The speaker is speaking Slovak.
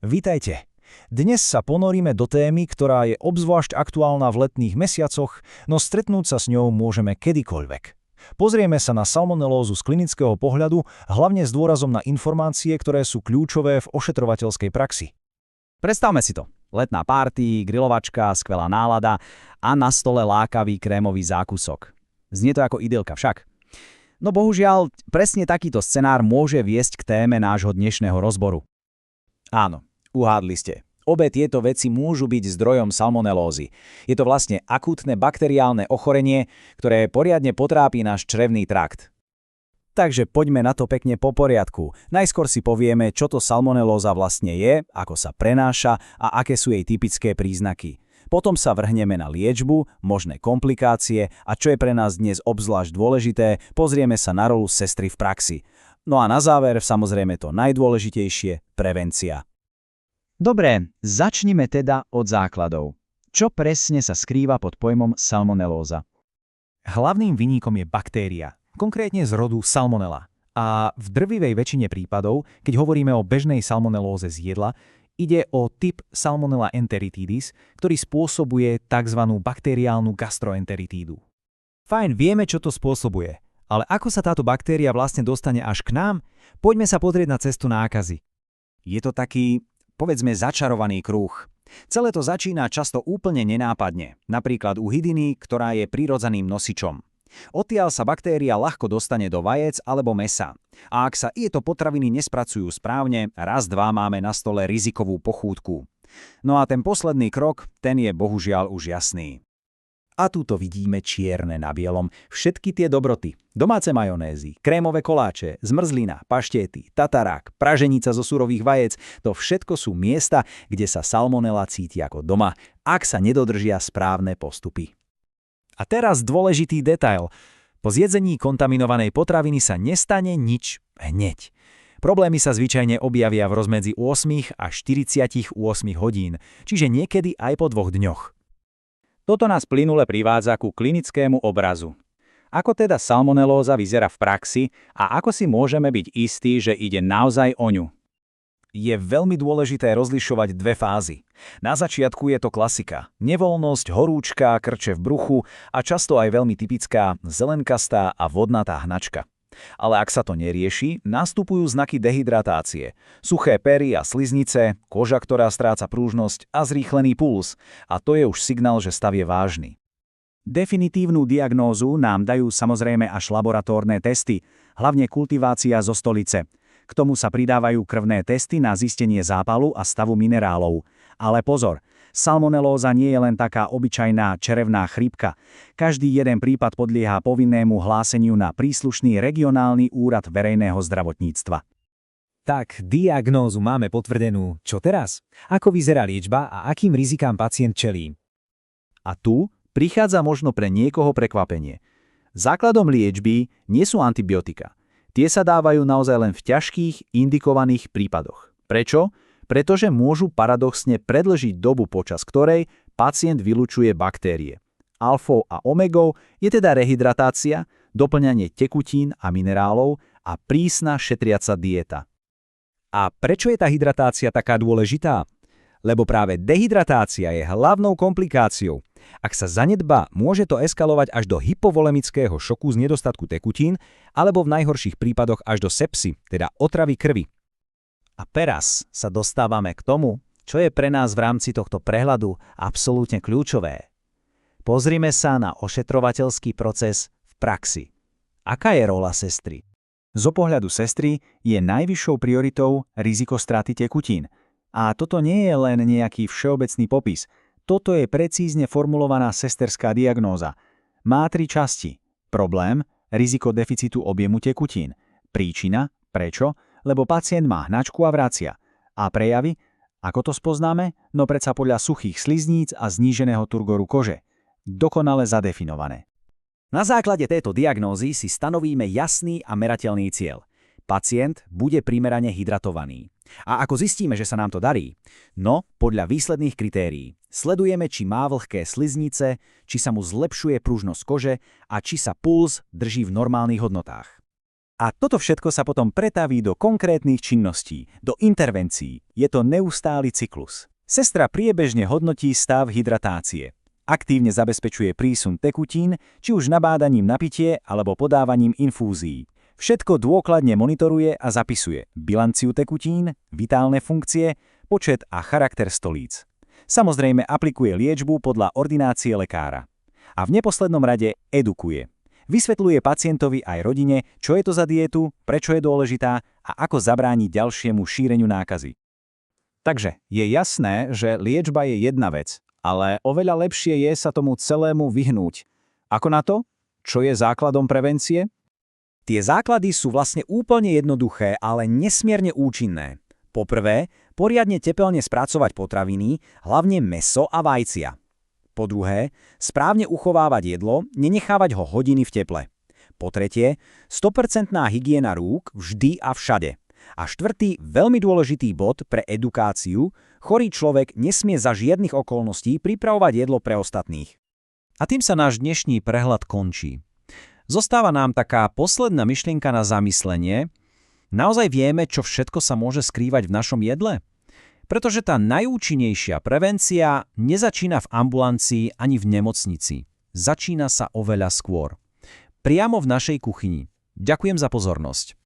Vítajte. Dnes sa ponoríme do témy, ktorá je obzvlášť aktuálna v letných mesiacoch, no stretnúť sa s ňou môžeme kedykoľvek. Pozrieme sa na salmonelózu z klinického pohľadu, hlavne s dôrazom na informácie, ktoré sú kľúčové v ošetrovateľskej praxi. Predstavme si to. Letná párty, grilovačka, skvelá nálada a na stole lákavý krémový zákusok. Znie to ako idylka však. No bohužiaľ, presne takýto scenár môže viesť k téme nášho dnešného rozboru. Áno, uhádli ste. Obe tieto veci môžu byť zdrojom salmonelózy. Je to vlastne akútne bakteriálne ochorenie, ktoré poriadne potrápi náš črevný trakt. Takže poďme na to pekne po poriadku. Najskôr si povieme, čo to salmonelóza vlastne je, ako sa prenáša a aké sú jej typické príznaky. Potom sa vrhneme na liečbu, možné komplikácie a čo je pre nás dnes obzvlášť dôležité, pozrieme sa na rolu sestry v praxi. No a na záver, samozrejme to najdôležitejšie, prevencia. Dobre, začnime teda od základov. Čo presne sa skrýva pod pojmom salmonelóza? Hlavným vinníkom je baktéria, konkrétne z rodu Salmonella. A v drvivej väčšine prípadov, keď hovoríme o bežnej salmonelóze z jedla, ide o typ Salmonella enteritidis, ktorý spôsobuje tzv. Bakteriálnu gastroenteritídu. Fajn, vieme, čo to spôsobuje. Ale ako sa táto baktéria vlastne dostane až k nám? Poďme sa pozrieť na cestu nákazy. Je to taký, povedzme, začarovaný kruh. Celé to začína často úplne nenápadne, napríklad u hydiny, ktorá je prirodzeným nosičom. Odtiaľ sa baktéria ľahko dostane do vajec alebo mäsa. A ak sa tieto potraviny nespracujú správne, raz, dva máme na stole rizikovú pochútku. No a ten posledný krok, ten je bohužiaľ už jasný. A tu to vidíme čierne na bielom. Všetky tie dobroty. Domáce majonézy, krémové koláče, zmrzlina, paštéty, tatarák, praženica zo surových vajec, to všetko sú miesta, kde sa salmonela cíti ako doma, ak sa nedodržia správne postupy. A teraz dôležitý detail. Po zjedzení kontaminovanej potraviny sa nestane nič hneď. Problémy sa zvyčajne objavia v rozmedzi 8 až 48 hodín, čiže niekedy aj po 2 dňoch. Toto nás plynule privádza ku klinickému obrazu. Ako teda salmonelóza vyzerá v praxi a ako si môžeme byť istí, že ide naozaj o ňu? Je veľmi dôležité rozlišovať dve fázy. Na začiatku je to klasika. Nevoľnosť, horúčka, krče v bruchu a často aj veľmi typická zelenkastá a vodnatá hnačka. Ale ak sa to nerieši, nastupujú znaky dehydratácie. Suché pery a sliznice, koža, ktorá stráca prúžnosť a zrýchlený puls. A to je už signál, že stav je vážny. Definitívnu diagnózu nám dajú samozrejme až laboratórne testy, hlavne kultivácia zo stolice. K tomu sa pridávajú krvné testy na zistenie zápalu a stavu minerálov. Ale pozor, salmonelóza nie je len taká obyčajná črevná chrípka. Každý jeden prípad podlieha povinnému hláseniu na príslušný regionálny úrad verejného zdravotníctva. Tak, diagnózu máme potvrdenú. Čo teraz? Ako vyzerá liečba a akým rizikám pacient čelí? A tu prichádza možno pre niekoho prekvapenie. Základom liečby nie sú antibiotika. Tie sa dávajú naozaj len v ťažkých, indikovaných prípadoch. Prečo? Pretože môžu paradoxne predĺžiť dobu, počas ktorej pacient vylučuje baktérie. Alfou a omegou je teda rehydratácia, doplňanie tekutín a minerálov a prísna šetriaca dieta. A prečo je tá hydratácia taká dôležitá? Lebo práve dehydratácia je hlavnou komplikáciou. Ak sa zanedbá, môže to eskalovať až do hypovolemického šoku z nedostatku tekutín alebo v najhorších prípadoch až do sepsy, teda otravy krvi. A teraz sa dostávame k tomu, čo je pre nás v rámci tohto prehľadu absolútne kľúčové. Pozrime sa na ošetrovateľský proces v praxi. Aká je rola sestry? Zo pohľadu sestry je najvyššou prioritou riziko straty tekutín. A toto nie je len nejaký všeobecný popis. Toto je precízne formulovaná sesterská diagnóza. Má 3 časti. Problém, riziko deficitu objemu tekutín. Príčina, prečo? Lebo pacient má hnačku a vracia. A prejavy? Ako to spoznáme? No predsa podľa suchých slizníc a zníženého turgoru kože. Dokonale zadefinované. Na základe tejto diagnózy si stanovíme jasný a merateľný cieľ. Pacient bude primerane hydratovaný. A ako zistíme, že sa nám to darí? No, podľa výsledných kritérií. Sledujeme, či má vlhké sliznice, či sa mu zlepšuje pružnosť kože a či sa puls drží v normálnych hodnotách. A toto všetko sa potom pretaví do konkrétnych činností, do intervencií. Je to neustály cyklus. Sestra priebežne hodnotí stav hydratácie. Aktívne zabezpečuje prísun tekutín, či už nabádaním na pitie alebo podávaním infúzií. Všetko dôkladne monitoruje a zapisuje bilanciu tekutín, vitálne funkcie, počet a charakter stolíc. Samozrejme aplikuje liečbu podľa ordinácie lekára. A v neposlednom rade edukuje. Vysvetľuje pacientovi aj rodine, čo je to za dietu, prečo je dôležitá a ako zabrániť ďalšiemu šíreniu nákazy. Takže je jasné, že liečba je jedna vec, ale oveľa lepšie je sa tomu celému vyhnúť. Ako na to? Čo je základom prevencie? Tie základy sú vlastne úplne jednoduché, ale nesmierne účinné. Poprvé, poriadne tepelne spracovať potraviny, hlavne mäso a vajcia. Po druhé, správne uchovávať jedlo, nenechávať ho hodiny v teple. Po tretie, 100% hygiena rúk vždy a všade. A štvrtý, veľmi dôležitý bod pre edukáciu, chorý človek nesmie za žiadnych okolností pripravovať jedlo pre ostatných. A tým sa náš dnešný prehľad končí. Zostáva nám taká posledná myšlienka na zamyslenie. Naozaj vieme, čo všetko sa môže skrývať v našom jedle? Pretože tá najúčinnejšia prevencia nezačína v ambulancii ani v nemocnici. Začína sa oveľa skôr. Priamo v našej kuchyni. Ďakujem za pozornosť.